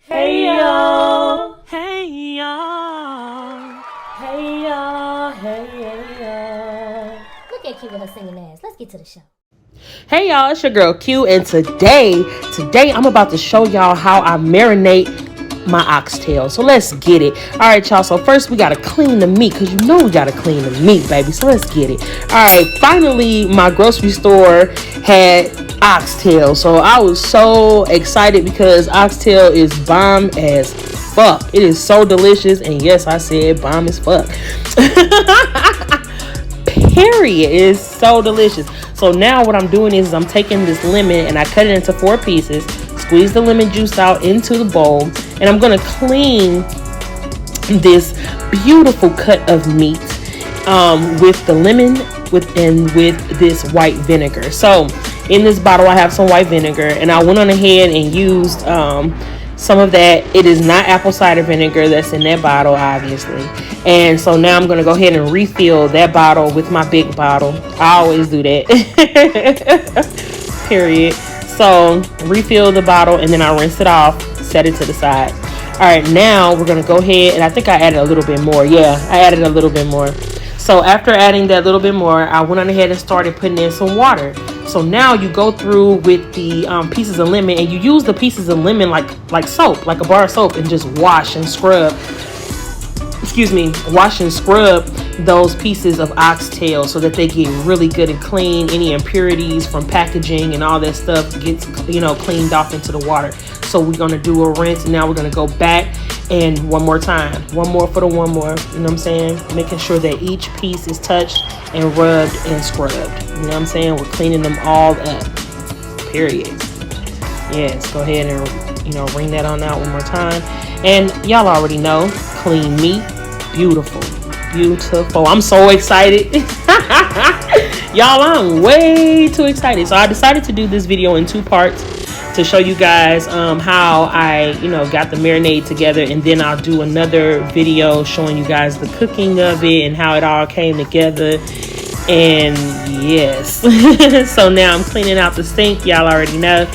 Hey y'all, Hey y'all. hey y'all, hey y'all. Look at Q with her singing ass. Let's get to the show. Hey y'all, it's your girl Q, and today I'm about to show y'all how I marinate my oxtail. So let's get it. All right, y'all. So first we gotta clean the meat, cause you know we gotta clean the meat, baby. So let's get it. All right. Finally, my grocery store had oxtail, so I was so excited because oxtail is bomb as fuck. It is so delicious, and yes, I said bomb as fuck. Period. It is so delicious. So now what I'm doing is I'm taking this lemon and I cut it into 4 pieces, squeeze the lemon juice out into the bowl, and I'm going to clean this beautiful cut of meat with the lemon with this white vinegar. So in this bottle I have some white vinegar, and I went on ahead and used some of that. It is not apple cider vinegar that's in that bottle, obviously. And so now I'm going to go ahead and refill that bottle with my big bottle. I always do that. Period. So refill the bottle, and then I rinse it off, set it to the side. All right, now we're going to go ahead, and I think I added a little bit more. Yeah, I added a little bit more. So after adding that little bit more, I went on ahead and started putting in some water. So now you go through with the pieces of lemon, and you use the pieces of lemon like soap, like a bar of soap, and just wash and scrub. Wash and scrub those pieces of oxtail so that they get really good and clean. Any impurities from packaging and all that stuff gets, cleaned off into the water. So we're going to do a rinse, and now we're going to go back and one more time. One more for the one more. You know what I'm saying? Making sure that each piece is touched and rubbed and scrubbed. You know what I'm saying? We're cleaning them all up. Period. Yes, go ahead and, wring that on out one more time. And y'all already know, clean meat. Beautiful. I'm so excited. Y'all, I'm way too excited. So I decided to do this video in 2 parts to show you guys how I got the marinade together, and then I'll do another video showing you guys the cooking of it and how it all came together. And yes. So now I'm cleaning out the sink, y'all already know,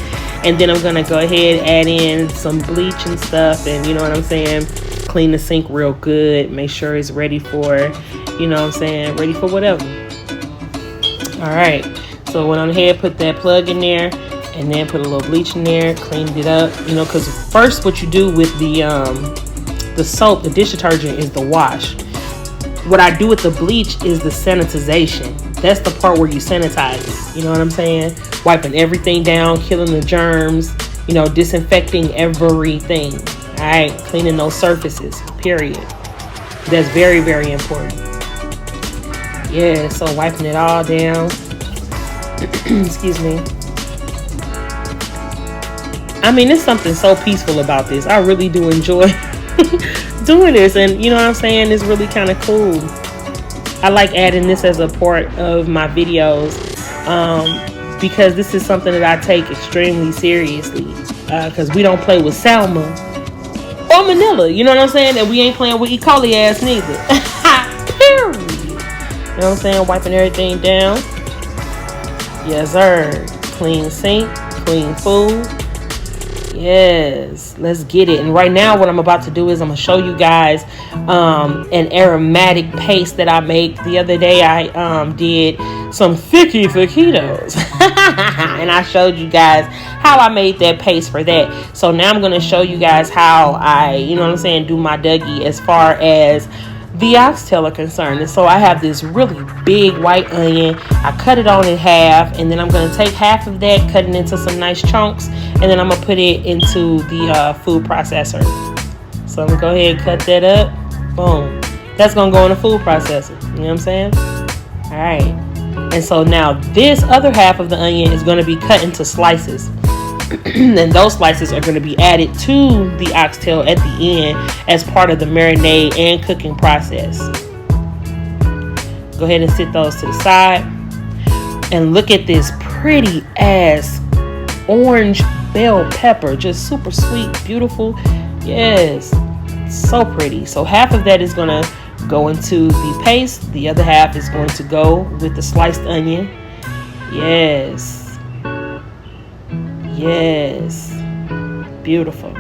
and then I'm gonna go ahead and add in some bleach and stuff, and you know what I'm saying, clean the sink real good, make sure it's ready for, ready for whatever. All right, so went on ahead, put that plug in there, and then put a little bleach in there, cleaned it up, because first what you do with the soap, the dish detergent, is the wash. What I do with the bleach is the sanitization. That's the part where you sanitize it. You know what I'm saying? Wiping everything down, killing the germs, disinfecting everything. All right, cleaning those surfaces, period. That's very, very important. Yeah, so wiping it all down. Excuse me. I mean, it's something so peaceful about this. I really do enjoy doing this, and you know what I'm saying? It's really kind of cool. I like adding this as a part of my videos because this is something that I take extremely seriously, because we don't play with salmon or manila, you know what I'm saying? And we ain't playing with E. coli ass neither. Period. You know what I'm saying? Wiping everything down. Yes, sir. Clean sink, clean food. Yes, let's get it. And right now what I'm about to do is I'm gonna show you guys an aromatic paste that I made the other day. I did some thicky fajitas and I showed you guys how I made that paste for that. So now I'm gonna show you guys how I, do my Dougie as far as the oxtail are concerned. And so I have this really big white onion. I cut it on in half, and then I'm going to take half of that, cut it into some nice chunks, and then I'm going to put it into the food processor. So I'm going to go ahead and cut that up. Boom. That's going to go in the food processor. You know what I'm saying? All right. And so now this other half of the onion is going to be cut into slices. And those slices are going to be added to the oxtail at the end as part of the marinade and cooking process. Go ahead and sit those to the side. And look at this pretty ass orange bell pepper. Just super sweet, beautiful. Yes, so pretty. So half of that is going to go into the paste. The other half is going to go with the sliced onion. Yes. Yes. Beautiful.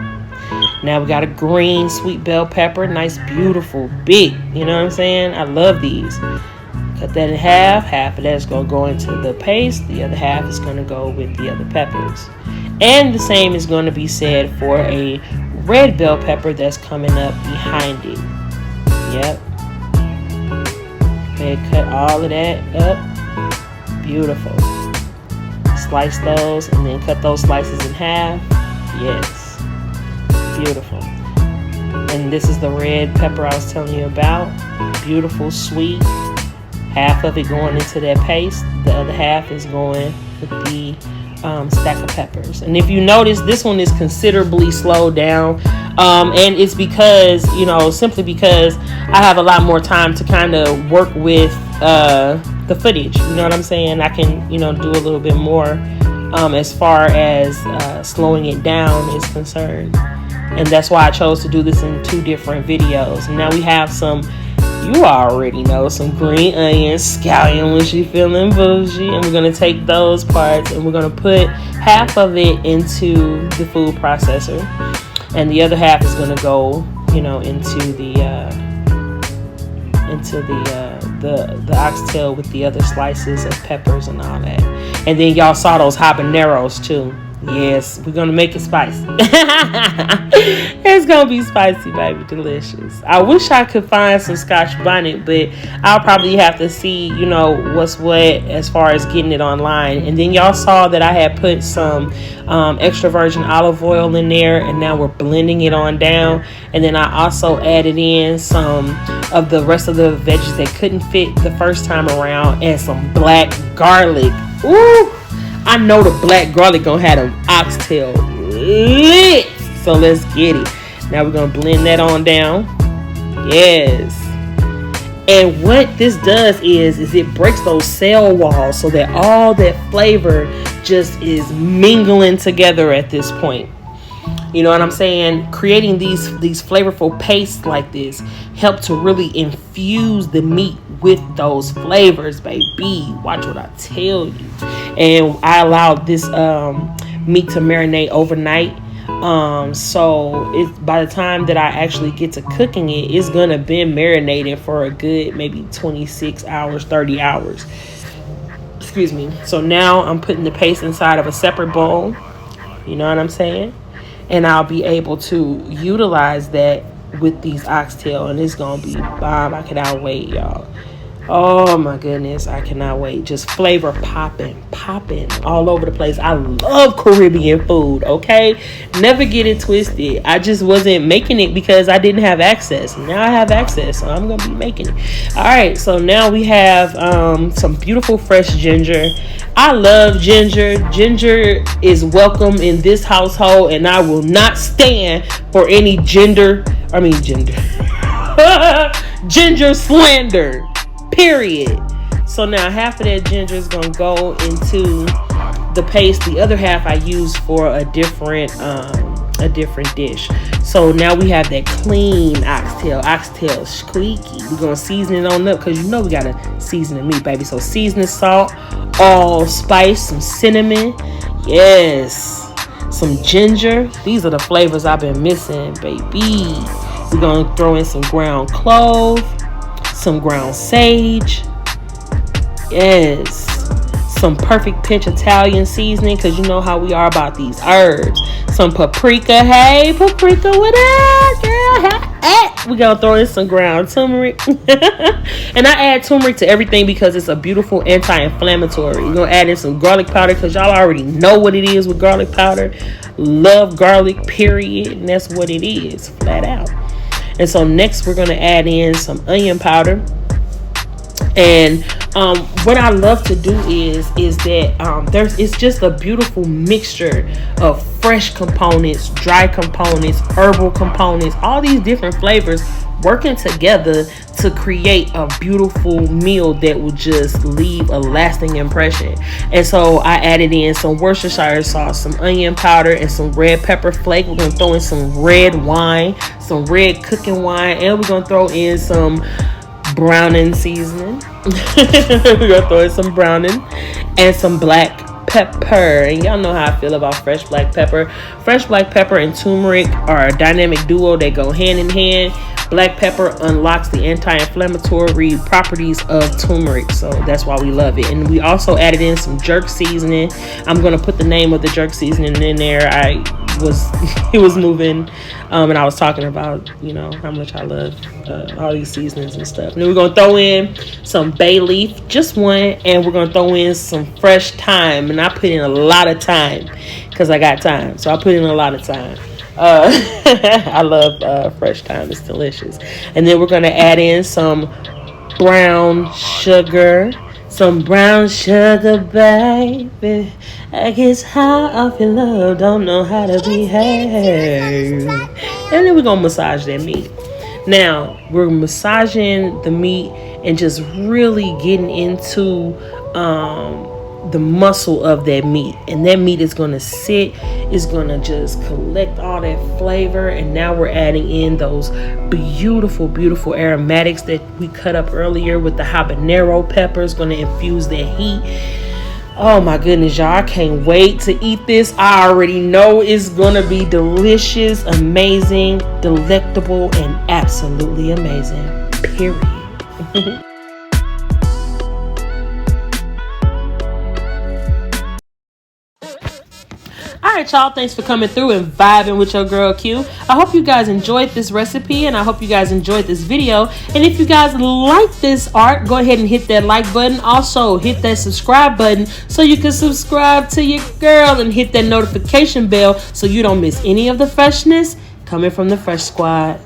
Now we got a green sweet bell pepper, nice, beautiful, big. You know what I'm saying? I love these. Cut that in half. Half of that's going to go into the paste. The other half is going to go with the other peppers. And the same is going to be said for a red bell pepper that's coming up behind it. Yep. Okay, cut all of that up. Beautiful. Slice those and then cut those slices in half. Yes. Beautiful. And this is the red pepper I was telling you about. Beautiful, sweet. Half of it going into that paste. The other half is going with the stack of peppers. And if you notice, this one is considerably slowed down. And it's because, simply because I have a lot more time to kind of work with the footage. You know what I'm saying? I can, do a little bit more as far as slowing it down is concerned. And that's why I chose to do this in 2 different videos. And now we have some, you already know, some green onions, scallion when she feeling bougie. And we're going to take those parts and we're going to put half of it into the food processor. And the other half is going to go, into the oxtail with the other slices of peppers and all that. And then y'all saw those habaneros too. Yes, we're gonna make it spicy. It's gonna be spicy, baby, delicious. I wish I could find some Scotch bonnet, but I'll probably have to see, what's what as far as getting it online. And then y'all saw that I had put some extra virgin olive oil in there, and now we're blending it on down. And then I also added in some of the rest of the veggies that couldn't fit the first time around, and some black garlic. Ooh! I know the black garlic gonna have them oxtail lit. So let's get it. Now we're gonna blend that on down. Yes. And what this does is it breaks those cell walls so that all that flavor just is mingling together at this point. You know what I'm saying? Creating these flavorful pastes like this help to really infuse the meat with those flavors, baby. Watch what I tell you. And I allowed this meat to marinate overnight. So by the time that I actually get to cooking it, it's gonna be marinated for a good maybe 26 hours, 30 hours. Excuse me. So now I'm putting the paste inside of a separate bowl. You know what I'm saying? And I'll be able to utilize that with these oxtail, and it's gonna be bomb. I cannot wait, y'all. Oh my goodness, I cannot wait. Just flavor popping all over the place. I love Caribbean food, okay? Never get it twisted. I just wasn't making it because I didn't have access. Now I have access, so I'm gonna be making it. All right, so now we have some beautiful fresh ginger. I love ginger. Ginger is welcome in this household, and I will not stand for any ginger slander. Period. So now half of that ginger is gonna go into the paste. The other half I use for a different dish. So now we have that clean oxtail squeaky. We're gonna season it on up because we gotta season the meat, baby. So seasoning salt, allspice, some cinnamon, yes, some ginger. These are the flavors I've been missing, baby. We're gonna throw in some ground clove, some ground sage, yes, some perfect pinch Italian seasoning because you know how we are about these herbs. Some paprika. Hey, paprika, what up, girl? We're gonna throw in some ground turmeric. And I add turmeric to everything because it's a beautiful anti-inflammatory. We're gonna add in some garlic powder because y'all already know what it is with garlic powder. Love garlic, period. And that's what it is, flat out. And so next we're going to add in some onion powder. And what I love to do is that it's just a beautiful mixture of fresh components, dry components, herbal components, all these different flavors working together to create a beautiful meal that will just leave a lasting impression. And so I added in some Worcestershire sauce, some onion powder, and some red pepper flake. We're going to throw in some red wine, some red cooking wine, and we're going to throw in some browning seasoning. We're going to throw in some browning and some black pepper. And y'all know how I feel about fresh black pepper. Fresh black pepper and turmeric are a dynamic duo. They go hand in hand. Black pepper unlocks the anti-inflammatory properties of turmeric, so that's why we love it. And we also added in some jerk seasoning. I'm gonna put the name of the jerk seasoning in there. It was moving, and I was talking about, you know, how much I love all these seasonings and stuff. And then we're gonna throw in some bay leaf, just one, and we're gonna throw in some fresh thyme. And I put in a lot of thyme because I got time, so I put in a lot of thyme. I love fresh thyme. It's delicious. And then we're gonna add in some brown sugar. Some brown sugar, baby. I guess how I feel love, don't know how to behave. And then we're gonna massage that meat. Now we're massaging the meat and just really getting into the muscle of that meat, and that meat is going to sit, is going to just collect all that flavor. And now we're adding in those beautiful aromatics that we cut up earlier with the habanero peppers, going to infuse that heat. Oh my goodness, y'all, I can't wait to eat this. I already know it's going to be delicious, amazing, delectable, and absolutely amazing, period. Alright, y'all, thanks for coming through and vibing with your girl Q. I hope you guys enjoyed this recipe, and I hope you guys enjoyed this video. And if you guys like this art, go ahead and hit that like button. Also, hit that subscribe button so you can subscribe to your girl, and hit that notification bell so you don't miss any of the freshness coming from the Fresh Squad.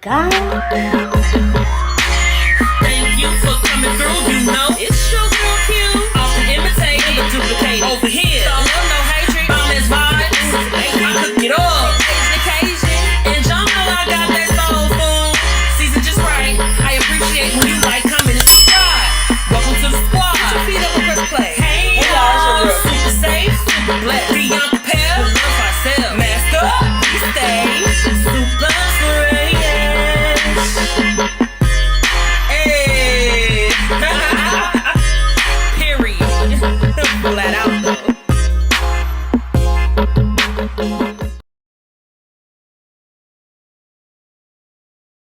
God. Thank you for coming through. You know, it's your girl Q. Off the imitating, the duplicate over here.